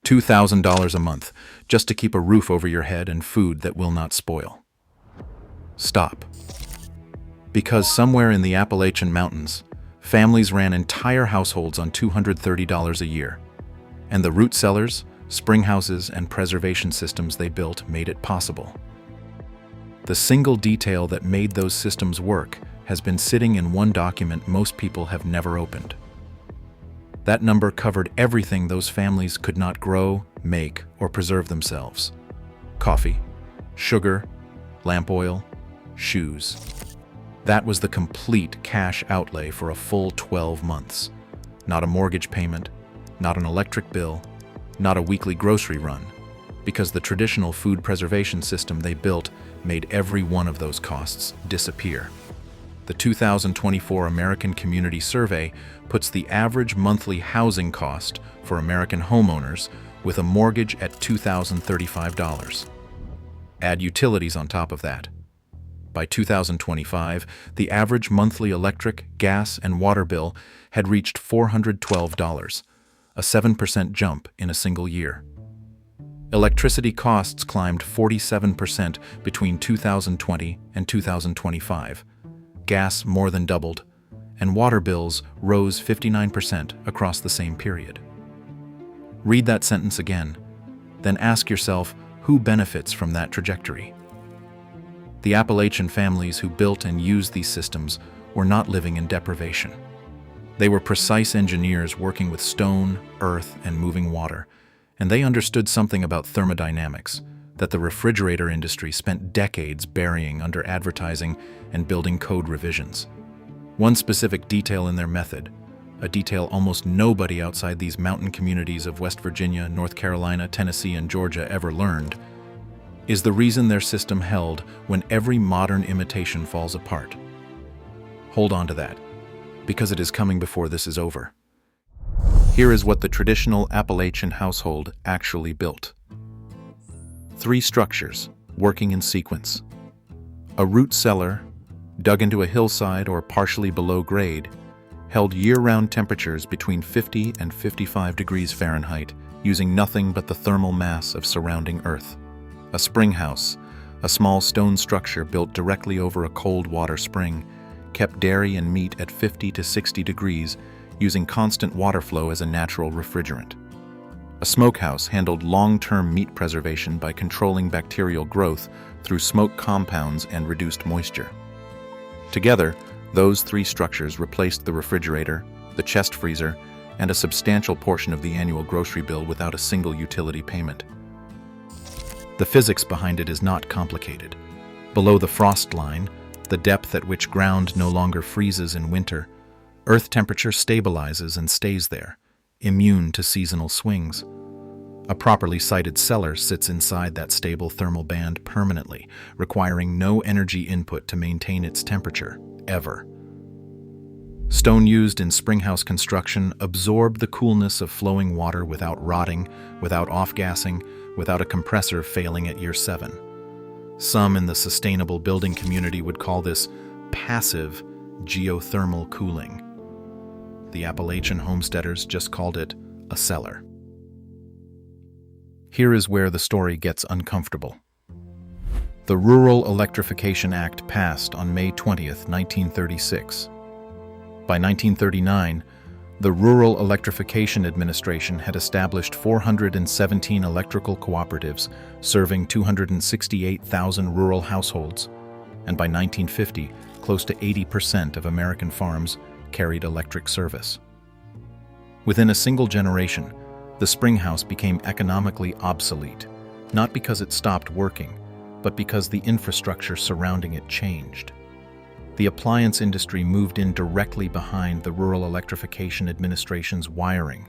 $2,000 a month just to keep a roof over your head and food that will not spoil. Stop. Because somewhere in the Appalachian Mountains, families ran entire households on $230 a year, and the root cellars, springhouses, and preservation systems they built made it possible. The single detail that made those systems work has been sitting in one document most people have never opened. That number covered everything those families could not grow, make, or preserve themselves. Coffee, sugar, lamp oil, shoes. That was the complete cash outlay for a full 12 months. Not a mortgage payment, not an electric bill, not a weekly grocery run, because the traditional food preservation system they built made every one of those costs disappear. The 2024 American Community Survey puts the average monthly housing cost for American homeowners with a mortgage at $2,035. Add utilities on top of that. By 2025, the average monthly electric, gas, and water bill had reached $412, a 7% jump in a single year. Electricity costs climbed 47% between 2020 and 2025. Gas more than doubled, and water bills rose 59% across the same period. Read that sentence again, then ask yourself who benefits from that trajectory. The Appalachian families who built and used these systems were not living in deprivation. They were precise engineers working with stone, earth, and moving water, and they understood something about thermodynamics that the refrigerator industry spent decades burying under advertising and building code revisions. One specific detail in their method, a detail almost nobody outside these mountain communities of West Virginia, North Carolina, Tennessee, and Georgia ever learned, is the reason their system held when every modern imitation falls apart. Hold on to that, because it is coming before this is over. Here is what the traditional Appalachian household actually built. 3 structures, working in sequence. A root cellar, dug into a hillside or partially below grade, held year-round temperatures between 50 and 55 degrees Fahrenheit, using nothing but the thermal mass of surrounding earth. A springhouse, a small stone structure built directly over a cold water spring, kept dairy and meat at 50 to 60 degrees, using constant water flow as a natural refrigerant. A smokehouse handled long-term meat preservation by controlling bacterial growth through smoke compounds and reduced moisture. Together, those 3 structures replaced the refrigerator, the chest freezer, and a substantial portion of the annual grocery bill without a single utility payment. The physics behind it is not complicated. Below the frost line, the depth at which ground no longer freezes in winter, earth temperature stabilizes and stays there, immune to seasonal swings. A properly sited cellar sits inside that stable thermal band permanently, requiring no energy input to maintain its temperature, ever. Stone used in springhouse construction absorb the coolness of flowing water without rotting, without off-gassing, without a compressor failing at year 7. Some in the sustainable building community would call this passive geothermal cooling. The Appalachian homesteaders just called it a cellar. Here is where the story gets uncomfortable. The Rural Electrification Act passed on May 20th, 1936. By 1939, the Rural Electrification Administration had established 417 electrical cooperatives serving 268,000 rural households, and by 1950, close to 80% of American farms carried electric service. Within a single generation, the springhouse became economically obsolete, not because it stopped working, but because the infrastructure surrounding it changed. The appliance industry moved in directly behind the Rural Electrification Administration's wiring,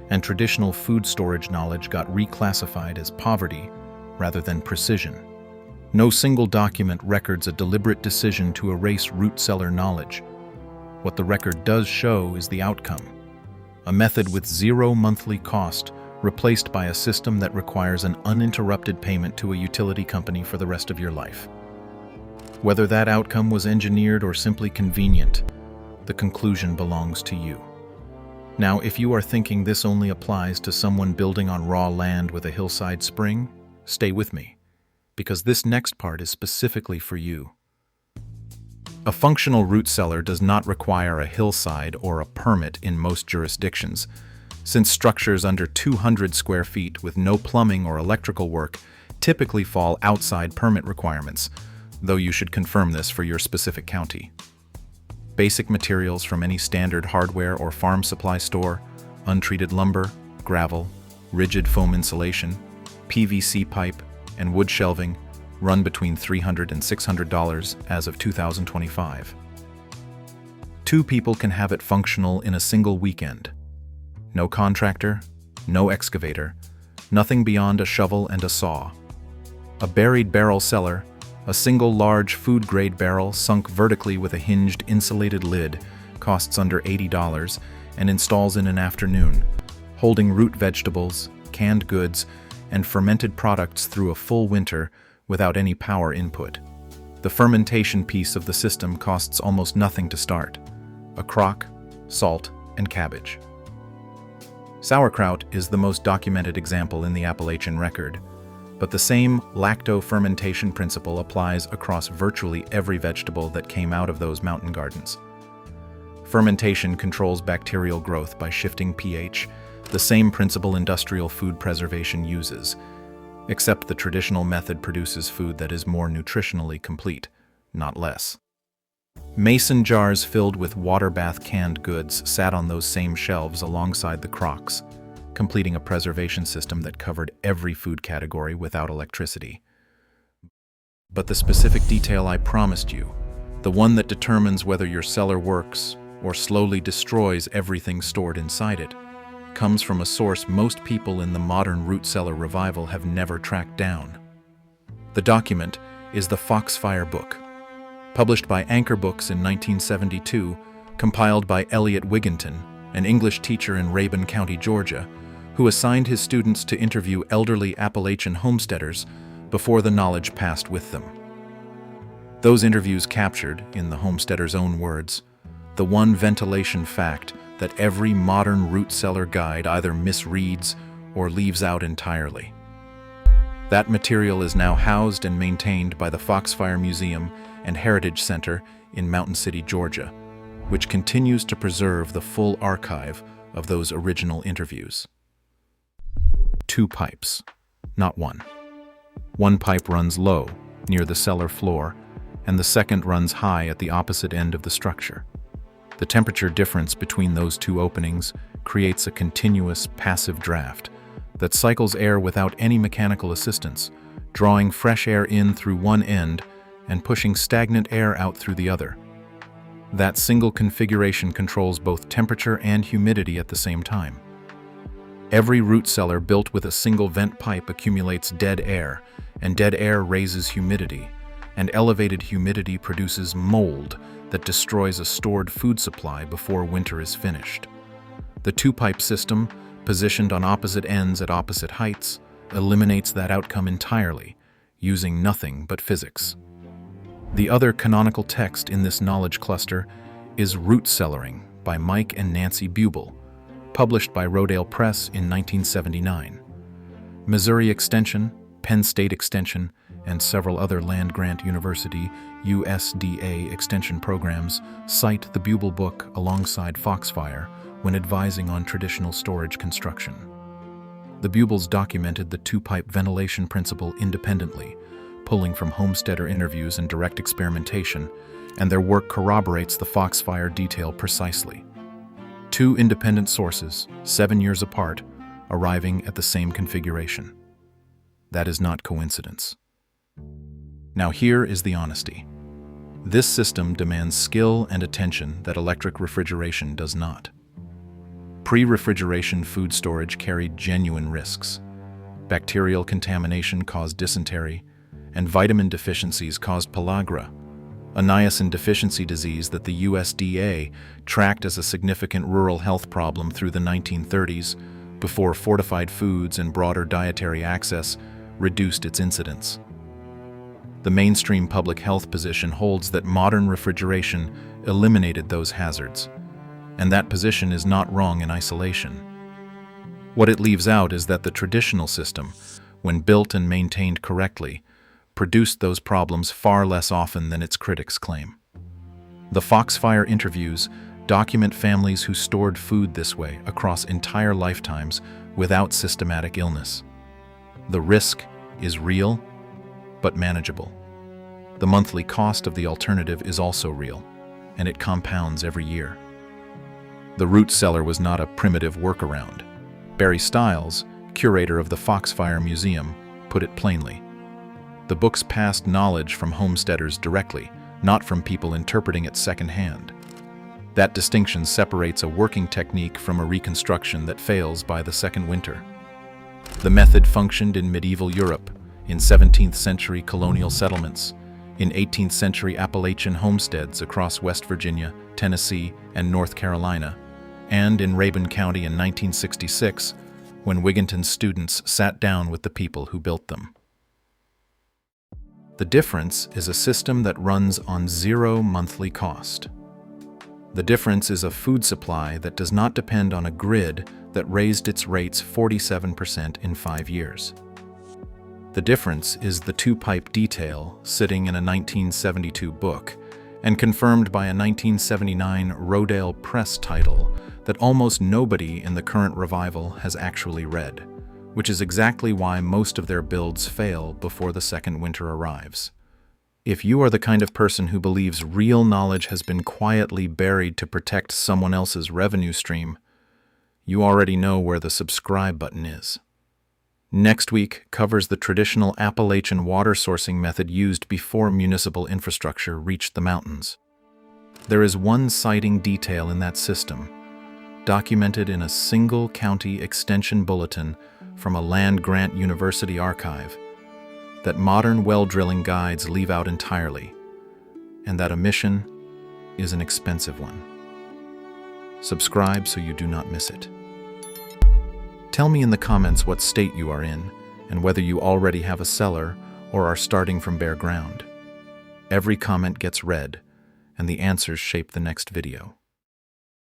and traditional food storage knowledge got reclassified as poverty rather than precision. No single document records a deliberate decision to erase root cellar knowledge. What the record does show is the outcome: a method with 0 monthly cost replaced by a system that requires an uninterrupted payment to a utility company for the rest of your life. Whether that outcome was engineered or simply convenient, the conclusion belongs to you. Now, if you are thinking this only applies to someone building on raw land with a hillside spring, stay with me, because this next part is specifically for you. A functional root cellar does not require a hillside or a permit in most jurisdictions, since structures under 200 square feet with no plumbing or electrical work typically fall outside permit requirements, though you should confirm this for your specific county. Basic materials from any standard hardware or farm supply store, untreated lumber, gravel, rigid foam insulation, PVC pipe, and wood shelving run between $300 and $600 as of 2025. 2 people can have it functional in a single weekend. No contractor, no excavator, nothing beyond a shovel and a saw. A buried barrel cellar, a single large food-grade barrel sunk vertically with a hinged insulated lid, costs under $80 and installs in an afternoon, holding root vegetables, canned goods, and fermented products through a full winter without any power input. The fermentation piece of the system costs almost nothing to start: a crock, salt, and cabbage. Sauerkraut is the most documented example in the Appalachian record, but the same lacto-fermentation principle applies across virtually every vegetable that came out of those mountain gardens. Fermentation controls bacterial growth by shifting pH, the same principle industrial food preservation uses, except the traditional method produces food that is more nutritionally complete, not less. Mason jars filled with water bath canned goods sat on those same shelves alongside the crocks, completing a preservation system that covered every food category without electricity. But the specific detail I promised you, the one that determines whether your cellar works or slowly destroys everything stored inside it, comes from a source most people in the modern root cellar revival have never tracked down. The document is the Foxfire book, published by Anchor Books in 1972, compiled by Elliot Wigginton, an English teacher in Rabun County, Georgia, who assigned his students to interview elderly Appalachian homesteaders before the knowledge passed with them. Those interviews captured, in the homesteader's own words, the one ventilation fact that every modern root cellar guide either misreads or leaves out entirely. That material is now housed and maintained by the Foxfire Museum and Heritage Center in Mountain City, Georgia, which continues to preserve the full archive of those original interviews. 2 pipes, not one. One pipe runs low, near the cellar floor, and the second runs high at the opposite end of the structure. The temperature difference between those 2 openings creates a continuous passive draft that cycles air without any mechanical assistance, drawing fresh air in through one end and pushing stagnant air out through the other. That single configuration controls both temperature and humidity at the same time. Every root cellar built with a single vent pipe accumulates dead air, and dead air raises humidity, and elevated humidity produces mold that destroys a stored food supply before winter is finished. The 2-pipe system, positioned on opposite ends at opposite heights, eliminates that outcome entirely, using nothing but physics. The other canonical text in this knowledge cluster is Root Cellaring by Mike and Nancy Bubel, published by Rodale Press in 1979. Missouri Extension, Penn State Extension, and several other land-grant university USDA extension programs cite the Bubel book alongside Foxfire when advising on traditional storage construction. The Bubels documented the 2-pipe ventilation principle independently, pulling from homesteader interviews and direct experimentation, and their work corroborates the Foxfire detail precisely. 2 independent sources, 7 years apart, arriving at the same configuration. That is not coincidence. Now here is the honesty. This system demands skill and attention that electric refrigeration does not. Pre-refrigeration food storage carried genuine risks. Bacterial contamination caused dysentery, and vitamin deficiencies caused pellagra, a niacin deficiency disease that the USDA tracked as a significant rural health problem through the 1930s, before fortified foods and broader dietary access reduced its incidence. The mainstream public health position holds that modern refrigeration eliminated those hazards, and that position is not wrong in isolation. What it leaves out is that the traditional system, when built and maintained correctly, produced those problems far less often than its critics claim. The Foxfire interviews document families who stored food this way across entire lifetimes without systematic illness. The risk is real, but manageable. The monthly cost of the alternative is also real, and it compounds every year. The root cellar was not a primitive workaround. Barry Stiles, curator of the Foxfire Museum, put it plainly. The books passed knowledge from homesteaders directly, not from people interpreting it secondhand. That distinction separates a working technique from a reconstruction that fails by the second winter. The method functioned in medieval Europe, in 17th century colonial settlements, in 18th century Appalachian homesteads across West Virginia, Tennessee, and North Carolina, and in Rabun County in 1966, when Wigginton's students sat down with the people who built them. The difference is a system that runs on zero monthly cost. The difference is a food supply that does not depend on a grid that raised its rates 47% in 5 years. The difference is the two-pipe detail sitting in a 1972 book and confirmed by a 1979 Rodale Press title that almost nobody in the current revival has actually read, which is exactly why most of their builds fail before the second winter arrives. If you are the kind of person who believes real knowledge has been quietly buried to protect someone else's revenue stream, you already know where the subscribe button is. Next week covers the traditional Appalachian water sourcing method used before municipal infrastructure reached the mountains. There is one citing detail in that system, documented in a single county extension bulletin from a land-grant university archive, that modern well drilling guides leave out entirely, and that omission is an expensive one. Subscribe so you do not miss it. Tell me in the comments what state you are in, and whether you already have a cellar or are starting from bare ground. Every comment gets read, and the answers shape the next video.